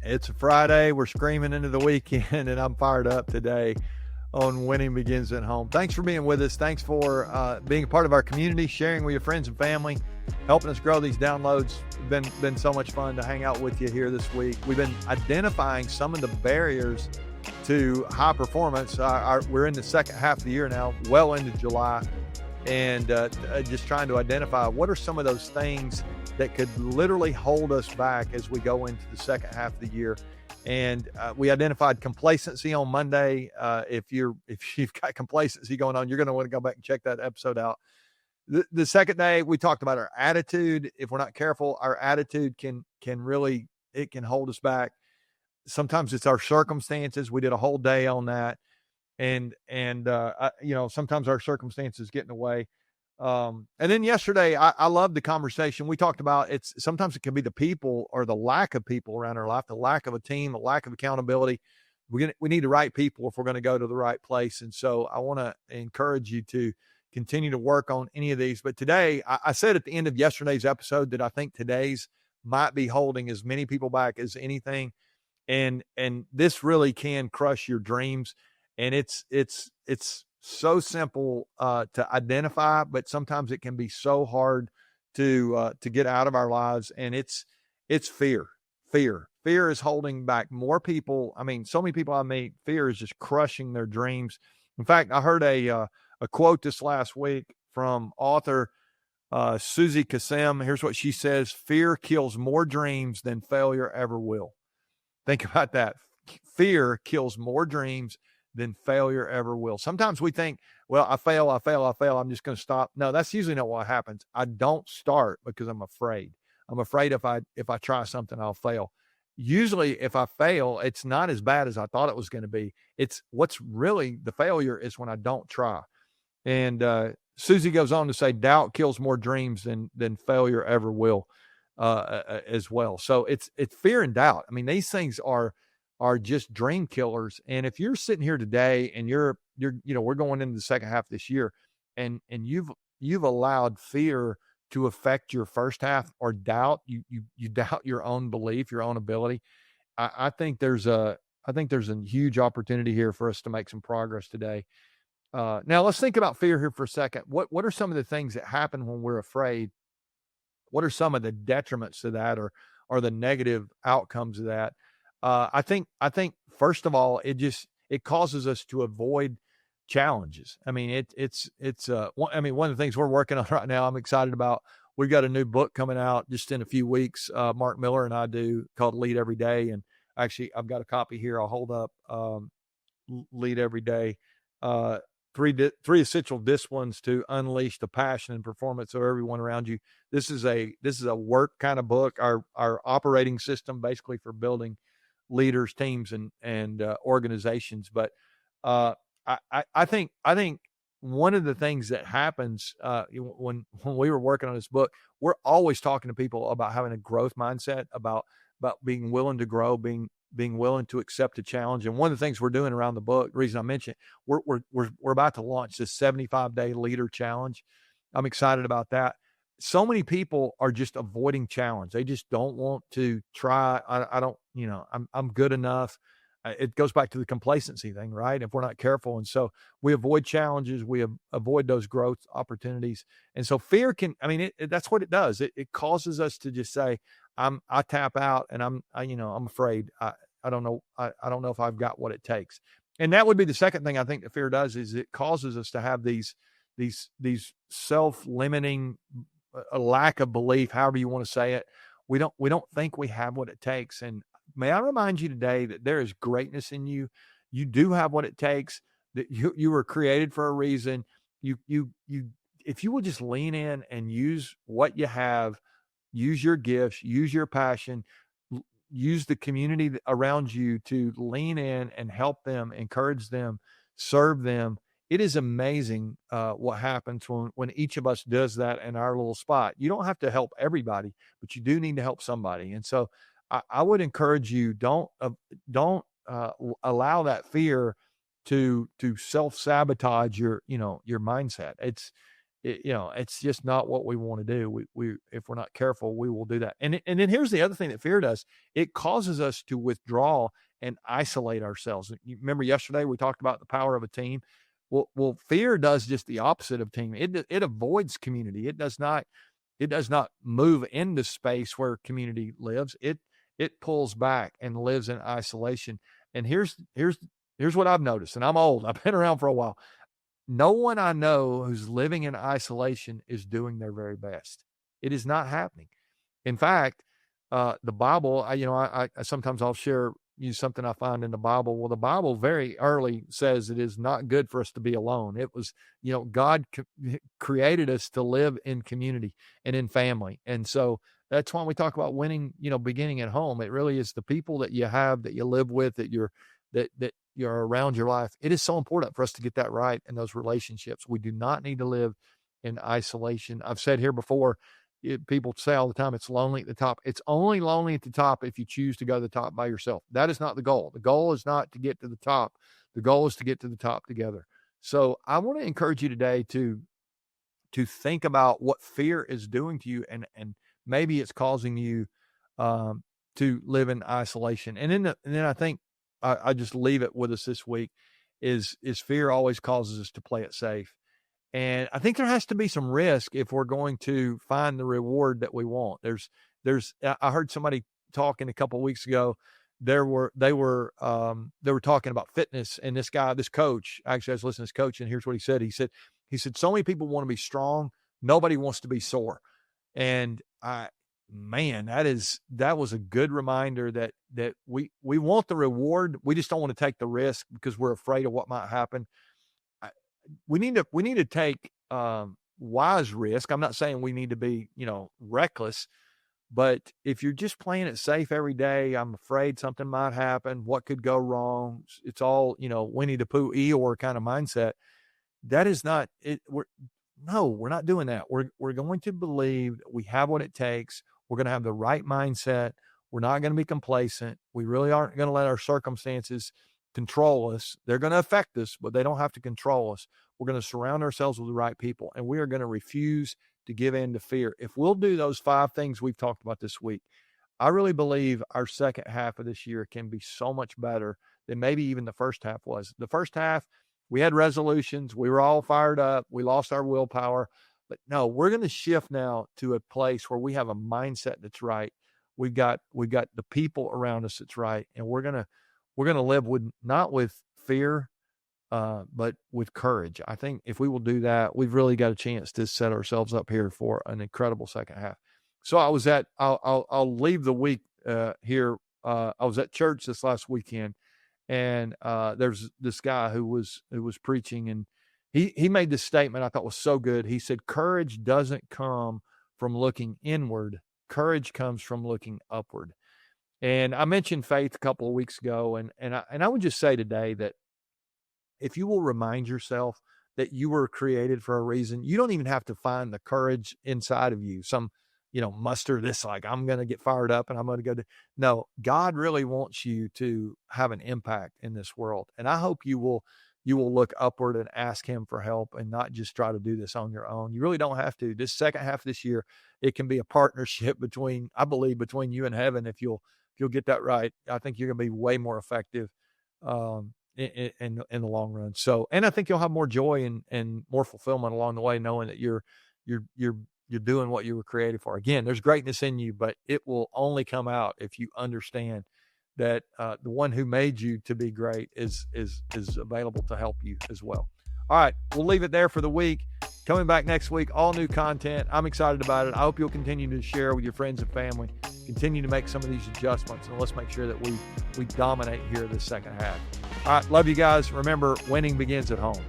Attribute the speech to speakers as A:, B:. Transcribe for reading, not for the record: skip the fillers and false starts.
A: It's a Friday. We're screaming into the weekend, and I'm fired up today on Winning Begins at Home. Thanks for being with us. Thanks for being a part of our community, sharing with your friends and family, helping us grow these downloads. Been so much fun to hang out with you here this week. We've been identifying some of the barriers to high performance. We're in the second half of the year now, well into July, and just trying to identify what are some of those things that could literally hold us back as we go into the second half of the year. And we identified complacency on Monday. If you've got complacency going on, you're going to want to go back and check that episode out. The second day, we talked about our attitude. If we're not careful, our attitude can really, it can hold us back. Sometimes it's our circumstances. We did a whole day on that. And sometimes our circumstances get in the way. And then yesterday, I loved the conversation. We talked about sometimes it can be the people or the lack of people around our life, the lack of a team, the lack of accountability. We need the right people if we're going to go to the right place. And so I want to encourage you to continue to work on any of these. But today, I said at the end of yesterday's episode that I think today's might be holding as many people back as anything. And this really can crush your dreams. And it's so simple to identify, but sometimes it can be so hard to get out of our lives. And it's fear. Fear is holding back more people. I mean, so many people I meet, fear is just crushing their dreams. In fact, I heard a quote this last week from author Susie Kassem. Here's what she says: "Fear kills more dreams than failure ever will." Think about that. Fear kills more dreams than failure ever will. Sometimes we think, well, I fail. I'm just going to stop. No, that's usually not what happens. I don't start because I'm afraid. I'm afraid if I try something, I'll fail. Usually if I fail, it's not as bad as I thought it was going to be. It's what's really the failure is when I don't try. And Susie goes on to say, doubt kills more dreams than failure ever will as well. So it's fear and doubt. I mean, these things are just dream killers. And if you're sitting here today and you're we're going into the second half of this year and you've allowed fear to affect your first half or doubt, you doubt your own belief, your own ability. I think there's a huge opportunity here for us to make some progress today. Now let's think about fear here for a second. What are some of the things that happen when we're afraid? What are some of the detriments to that or the negative outcomes of that? I think first of all, it causes us to avoid challenges. I mean, one of the things we're working on right now, I'm excited about. We've got a new book coming out just in a few weeks. Mark Miller and I do, called Lead Every Day. And actually I've got a copy here. I'll hold up, Lead Every Day. Three essential disciplines to unleash the passion and performance of everyone around you. This is a work kind of book, our operating system basically for building leaders, teams, and organizations. But I think one of the things that happens when we were working on this book, we're always talking to people about having a growth mindset, about being willing to grow, being willing to accept a challenge. And one of the things we're doing around the book, the reason I mentioned it, we're about to launch this 75-day leader challenge. I'm excited about that. So many people are just avoiding challenge. They just don't want to try. I'm good enough. It goes back to the complacency thing, right? If we're not careful. And so we avoid challenges, we avoid those growth opportunities. And so fear that's what it does. It causes us to just say, I tap out and I'm afraid. I don't know. I don't know if I've got what it takes. And that would be the second thing I think that fear does, is it causes us to have these self-limiting, a lack of belief, however you want to say it. We don't think we have what it takes. And may I remind you today that there is greatness in you. You do have what it takes, that you were created for a reason. If you will just lean in and use what you have, use your gifts, use your passion, use the community around you to lean in and help them, encourage them, serve them. It is amazing what happens when each of us does that in our little spot. You don't have to help everybody, but you do need to help somebody. And so I would encourage you, don't allow that fear to self-sabotage your mindset. it's just not what we want to do. We if we're not careful, we will do that. And then here's the other thing that fear does. It causes us to withdraw and isolate ourselves. You remember yesterday we talked about the power of a team. Well, fear does just the opposite of team. It avoids community. It does not move into space where community lives. It pulls back and lives in isolation. And here's what I've noticed, and I'm old. I've been around for a while. No one I know who's living in isolation is doing their very best. It is not happening. In fact, the Bible, I sometimes I'll share you something I find in the Bible. Well, the Bible very early says it is not good for us to be alone. It was, God created us to live in community and in family. And so that's why we talk about winning, beginning at home. It really is the people that you have, that you live with, that you're around your life. It is so important for us to get that right in those relationships. We do not need to live in isolation. I've said here before, people say all the time, it's lonely at the top. It's only lonely at the top if you choose to go to the top by yourself. That is not the goal. The goal is not to get to the top. The goal is to get to the top together. So I want to encourage you today to think about what fear is doing to you, and maybe it's causing you to live in isolation. And then I think I just leave it with us this week is fear always causes us to play it safe. And I think there has to be some risk if we're going to find the reward that we want. I heard somebody talking a couple of weeks ago. They were talking about fitness, and this coach, actually I was listening to this coach, and here's what he said. He said, so many people want to be strong. Nobody wants to be sore. And that was a good reminder that we want the reward. We just don't want to take the risk because we're afraid of what might happen. We need to take wise risk. I'm not saying we need to be, reckless, but if you're just playing it safe every day, I'm afraid something might happen. What could go wrong? It's all, Winnie the Pooh, Eeyore kind of mindset. That is not it. We're not doing that. We're going to believe that we have what it takes. We're going to have the right mindset. We're not going to be complacent. We really aren't going to let our circumstances control us. They're going to affect us, but they don't have to control us. We're going to surround ourselves with the right people, and we are going to refuse to give in to fear. If we'll do those 5 things we've talked about this week, I really believe our second half of this year can be so much better than maybe even the first half was. The first half, we had resolutions. We were all fired up. We lost our willpower. But no, we're going to shift now to a place where we have a mindset that's right. We've got the people around us that's right, and we're going to live not with fear, but with courage. I think if we will do that, we've really got a chance to set ourselves up here for an incredible second half. So I'll leave the week here. I was at church this last weekend, and there's this guy who was preaching, and he made this statement I thought was so good. He said, courage doesn't come from looking inward. Courage comes from looking upward. And I mentioned faith a couple of weeks ago, and I would just say today that if you will remind yourself that you were created for a reason, you don't even have to find the courage inside of you. Some, muster this, like, I'm going to get fired up and I'm going to go to. No, God really wants you to have an impact in this world. And I hope you will look upward and ask him for help and not just try to do this on your own. You really don't have to. This second half of this year, it can be a partnership between you and heaven. If you'll get that right, I think you're going to be way more effective in the long run. So, and I think you'll have more joy and more fulfillment along the way, knowing that you're doing what you were created for. Again, there's greatness in you, but it will only come out if you understand that the one who made you to be great is available to help you as well. All right, we'll leave it there for the week. Coming back next week, all new content. I'm excited about it. I hope you'll continue to share with your friends and family. Continue to make some of these adjustments, and let's make sure that we dominate here this second half. All right, love you guys. Remember, winning begins at home.